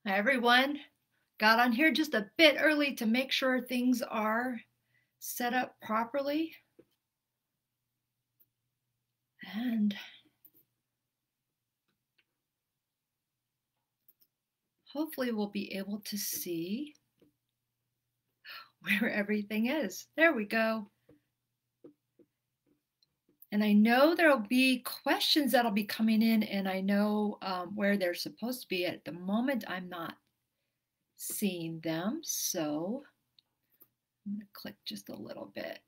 Hi everyone. Got on here just a bit early to make sure things are set up properly. And hopefully we'll be able to see where everything is. There we go. And I know there'll be questions that'll be coming in, and I know where they're supposed to be. At the moment, I'm not seeing them, so I'm going to click just a little bit.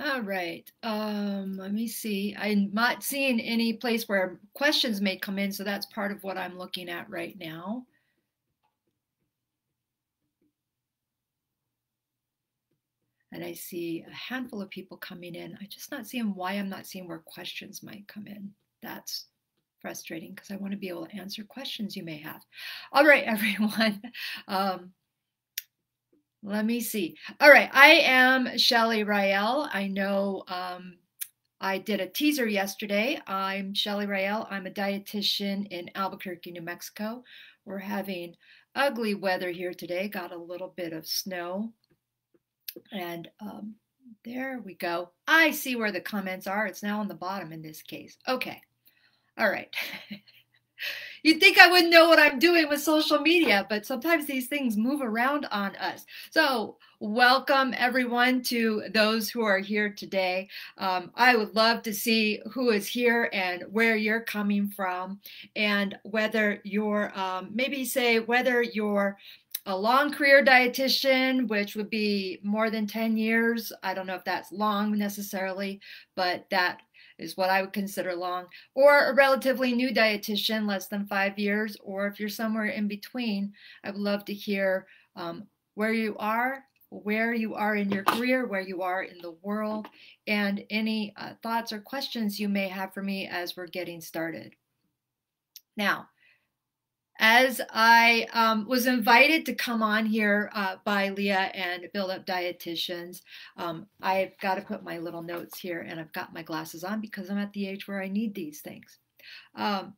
All right, let me see. I'm not seeing any place where questions may come in, so that's part of what I'm looking at right now. And I see a handful of people coming in. I'm just not seeing why I'm not seeing where questions might come in. That's frustrating because I want to be able to answer questions you may have. All right, everyone. Let me see. All right, I am Shelly Rael. I know I did a teaser yesterday. I'm Shelly Rael. I'm a dietitian in Albuquerque, New Mexico. We're having ugly weather here today. Got a little bit of snow. And there we go. I see where the comments are. It's now on the bottom in this case. Okay. All right. You'd think I wouldn't know what I'm doing with social media, but sometimes these things move around on us. So welcome everyone to those who are here today. I would love to see who is here and where you're coming from, and whether you're, maybe say whether you're a long career dietitian, which would be more than 10 years. I don't know if that's long necessarily, but that is what I would consider long, or a relatively new dietitian, less than 5 years, or if you're somewhere in between. I would love to hear where you are in your career, where you are in the world, and any thoughts or questions you may have for me as we're getting started. Now, as I was invited to come on here by Leah and Build Up Dietitians, I've got to put my little notes here, and I've got my glasses on because I'm at the age where I need these things. As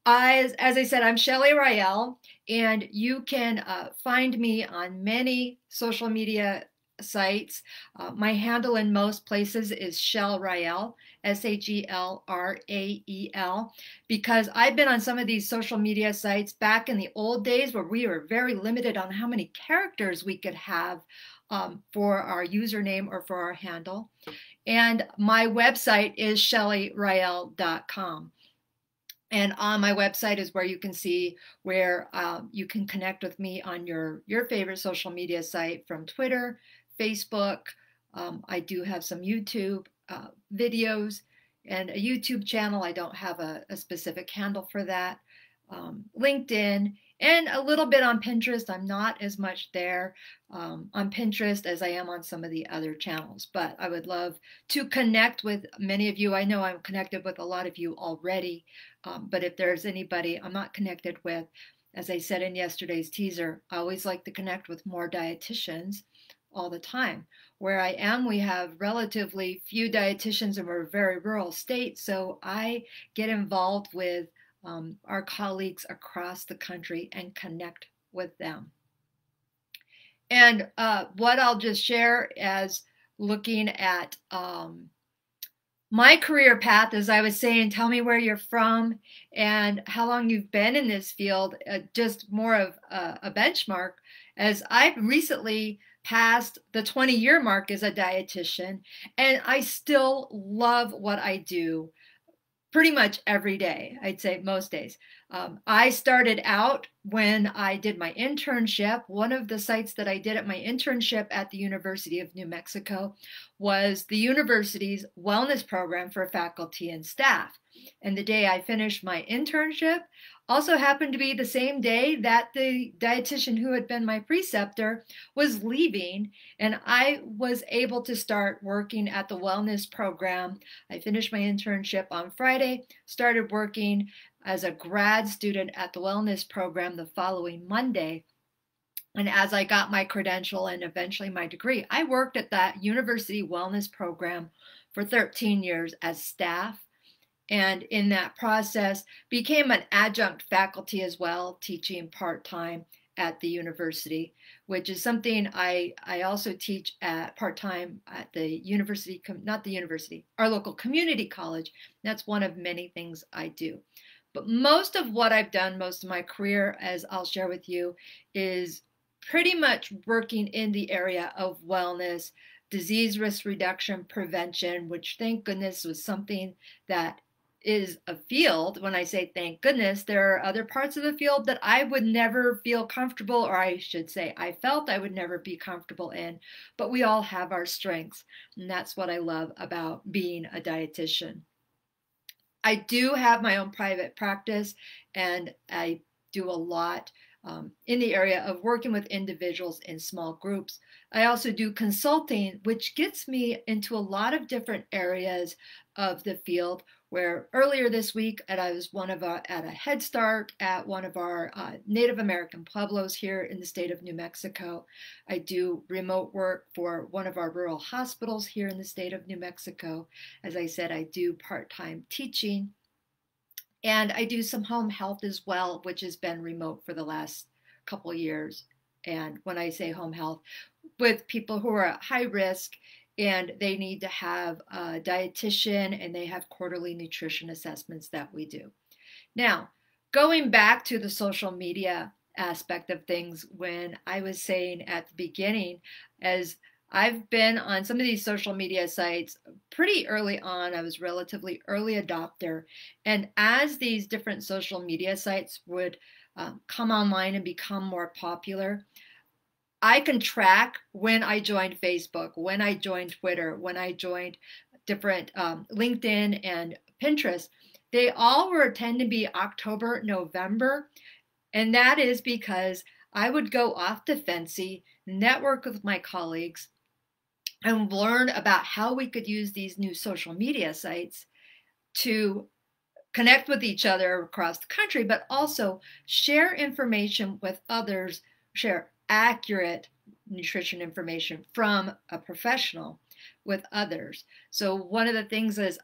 I said, I'm Shelly Rael, and you can find me on many social media sites. My handle in most places is Shell Rael, SHELRAEL, because I've been on some of these social media sites back in the old days where we were very limited on how many characters we could have for our username or for our handle. And my website is shellyrael.com. And on my website is where you can see where you can connect with me on your favorite social media site, from Twitter, Facebook. I do have some YouTube videos and a YouTube channel. I don't have a specific handle for that. LinkedIn, and a little bit on Pinterest. I'm not as much there on Pinterest as I am on some of the other channels, but I would love to connect with many of you. I know I'm connected with a lot of you already, but if there's anybody I'm not connected with, as I said in yesterday's teaser, I always like to connect with more dietitians all the time. Where I am, we have relatively few dietitians, and we're a very rural state, so I get involved with our colleagues across the country and connect with them. And what I'll just share as looking at my career path, as I was saying, tell me where you're from and how long you've been in this field, just more of a benchmark, as I've recently passed the 20-year mark as a dietitian, and I still love what I do pretty much every day. I'd say most days. I started out when I did my internship. One of the sites that I did at my internship at the University of New Mexico was the university's wellness program for faculty and staff. And the day I finished my internship also happened to be the same day that the dietitian who had been my preceptor was leaving, and I was able to start working at the wellness program. I finished my internship on Friday, started working as a grad student at the wellness program the following Monday. And as I got my credential and eventually my degree, I worked at that university wellness program for 13 years as staff. And in that process, became an adjunct faculty as well, teaching part-time at the university, which is something I also teach at part-time at the university, not the university, our local community college. That's one of many things I do. But most of what I've done, most of my career, as I'll share with you, is pretty much working in the area of wellness, disease risk reduction, prevention, which thank goodness was something that is a field. When I say thank goodness, there are other parts of the field that I would never feel comfortable, or I should say I felt I would never be comfortable in, but we all have our strengths. And that's what I love about being a dietitian. I do have my own private practice, and I do a lot in the area of working with individuals in small groups. I also do consulting, which gets me into a lot of different areas of the field, where earlier this week I was at a Head Start at one of our Native American pueblos here in the state of New Mexico. I do remote work for one of our rural hospitals here in the state of New Mexico. As I said, I do part-time teaching. And I do some home health as well, which has been remote for the last couple of years. And when I say home health, with people who are at high risk and they need to have a dietitian, and they have quarterly nutrition assessments that we do. Now, going back to the social media aspect of things, when I was saying at the beginning, as I've been on some of these social media sites pretty early on. I was relatively early adopter. And as these different social media sites would come online and become more popular, I can track when I joined Facebook, when I joined Twitter, when I joined different LinkedIn and Pinterest. They all tend to be October, November. And that is because I would go off to Fancy, network with my colleagues, and learn about how we could use these new social media sites to connect with each other across the country, but also share information with others, share accurate nutrition information from a professional with others. So one of the things is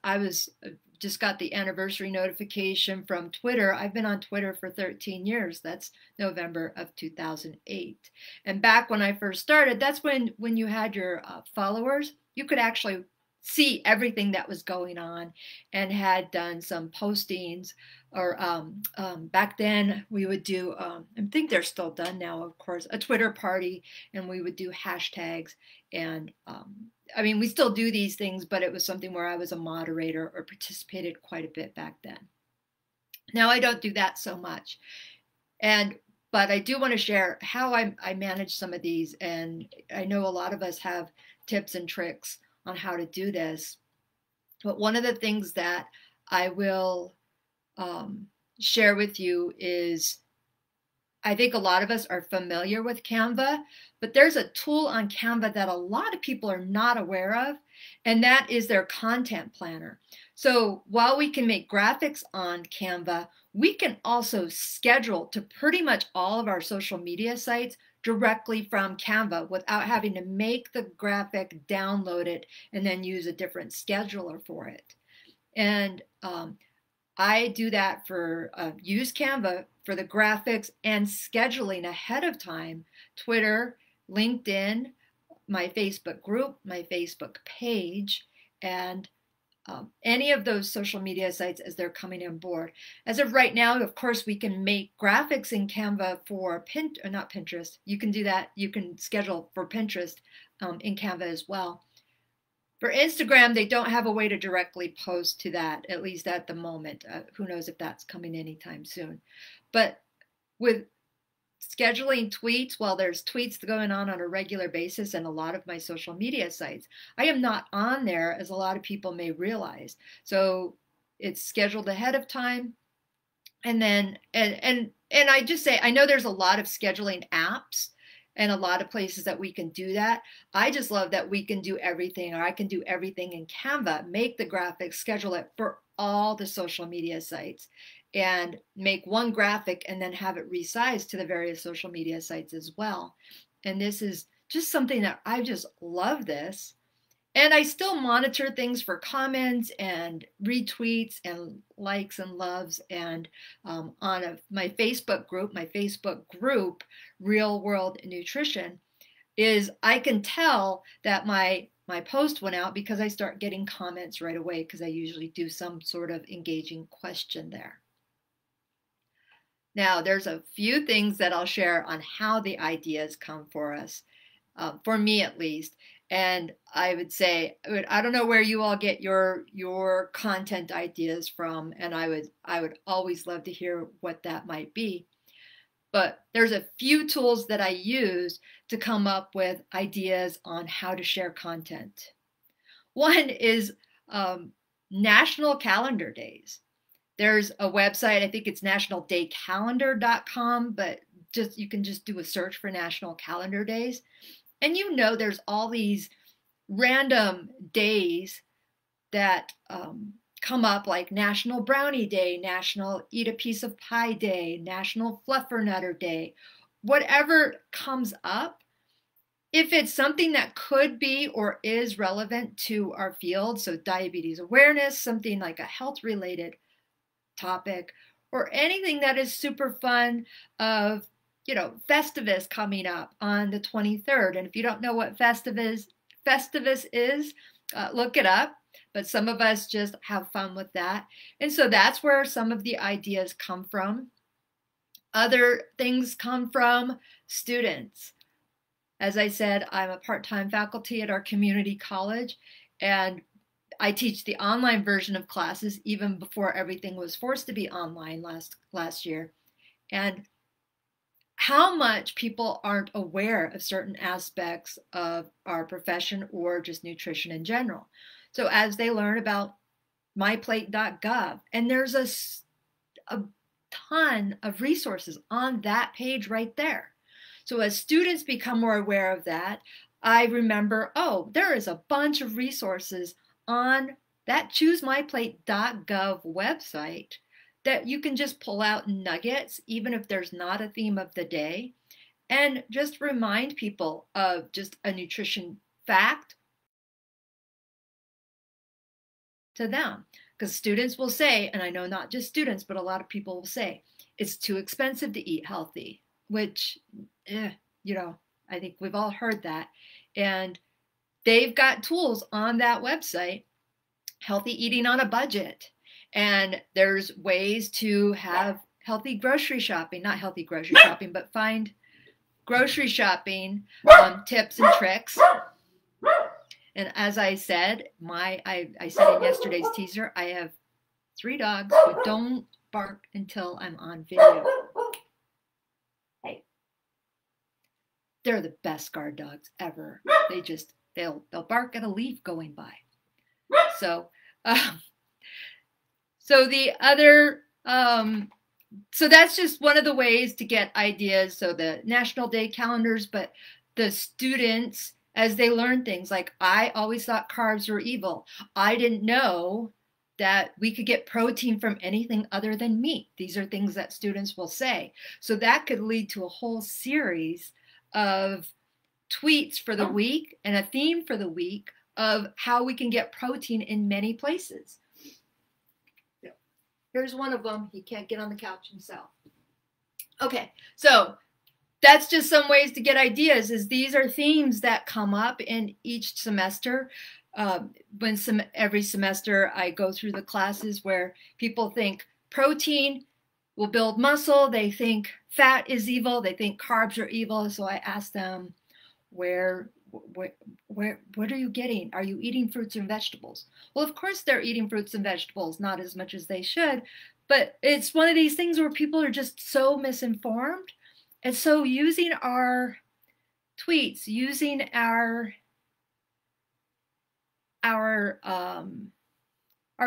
just got the anniversary notification from Twitter. I've been on Twitter for 13 years. That's November of 2008. And back when I first started, that's when you had your followers, you could actually see everything that was going on, and had done some postings. Or back then we would do, I think they're still done now, of course, a Twitter party, and we would do hashtags. And I mean, we still do these things, but it was something where I was a moderator or participated quite a bit back then. Now I don't do that so much. But I do want to share how I manage some of these. And I know a lot of us have tips and tricks on how to do this. But one of the things that I will share with you is, I think a lot of us are familiar with Canva, but there's a tool on Canva that a lot of people are not aware of, and that is their content planner. So while we can make graphics on Canva, we can also schedule to pretty much all of our social media sites directly from Canva without having to make the graphic, download it, and then use a different scheduler for it. And I do that for use Canva for the graphics and scheduling ahead of time. Twitter, LinkedIn, my Facebook group, my Facebook page, and any of those social media sites as they're coming on board. As of right now, of course, we can make graphics in Canva for not Pinterest. You can do that. You can schedule for Pinterest in Canva as well. For Instagram, they don't have a way to directly post to that, at least at the moment. Who knows if that's coming anytime soon. But with scheduling tweets, well, there's tweets going on a regular basis in a lot of my social media sites. I am not on there as a lot of people may realize. So it's scheduled ahead of time. And then, and I just say, I know there's a lot of scheduling apps and a lot of places that we can do that. I just love that we can do everything, or I can do everything in Canva, make the graphics, schedule it for all the social media sites, and make one graphic and then have it resized to the various social media sites as well. And this is just something that I just love this. And I still monitor things for comments and retweets and likes and loves. And my Facebook group, Real World Nutrition, is I can tell that my post went out because I start getting comments right away, because I usually do some sort of engaging question there. Now, there's a few things that I'll share on how the ideas come for us, for me at least. And I would say, I don't know where you all get your content ideas from, and I would always love to hear what that might be. But there's a few tools that I use to come up with ideas on how to share content. One is national calendar days. There's a website, I think it's nationaldaycalendar.com, but you can just do a search for National Calendar Days. And there's all these random days that come up, like National Brownie Day, National Eat a Piece of Pie Day, National Fluffernutter Day, whatever comes up. If it's something that could be or is relevant to our field, so diabetes awareness, something like a health-related topic, or anything that is super fun of, Festivus coming up on the 23rd. And if you don't know what Festivus is, look it up. But some of us just have fun with that. And so that's where some of the ideas come from. Other things come from students. As I said, I'm a part-time faculty at our community college, and I teach the online version of classes even before everything was forced to be online last year. And how much people aren't aware of certain aspects of our profession or just nutrition in general. So as they learn about myplate.gov, and there's a ton of resources on that page right there. So as students become more aware of that, I remember, there is a bunch of resources on that choosemyplate.gov website that you can just pull out nuggets, even if there's not a theme of the day, and just remind people of just a nutrition fact to them. Because students will say, and I know not just students, but a lot of people will say, it's too expensive to eat healthy, which, I think we've all heard that. And they've got tools on that website, healthy eating on a budget. And there's ways to have healthy grocery shopping, not healthy grocery shopping, but find grocery shopping tips and tricks. And as I said, I said in yesterday's teaser, I have 3 dogs who don't bark until I'm on video. Hey, they're the best guard dogs ever. They'll bark at a leaf going by. So, so that's just one of the ways to get ideas. So the National Day calendars, but the students, as they learn things, like I always thought carbs were evil. I didn't know that we could get protein from anything other than meat. These are things that students will say. So that could lead to a whole series of tweets for the week and a theme for the week of how we can get protein in many places. Here's one of them. He can't get on the couch himself. Okay, so that's just some ways to get ideas. These are themes that come up in each semester. Every semester I go through the classes where people think protein will build muscle. They think fat is evil. They think carbs are evil. So I ask them, what are you getting? Are you eating fruits and vegetables? Well, of course they're eating fruits and vegetables, not as much as they should, but it's one of these things where people are just so misinformed. And so using our tweets, using our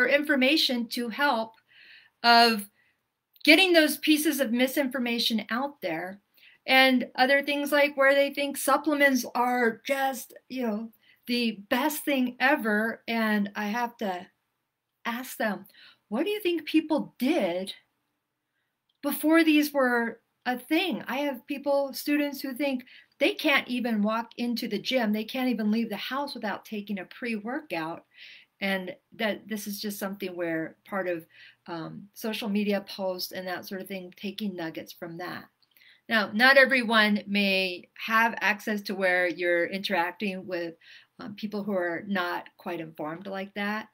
information to help of getting those pieces of misinformation out there, and other things like where they think supplements are just, the best thing ever. And I have to ask them, what do you think people did before these were a thing? I have students who think they can't even walk into the gym, they can't even leave the house without taking a pre-workout. And that this is just something where part of social media posts and that sort of thing, taking nuggets from that. Now, not everyone may have access to where you're interacting with people who are not quite informed like that,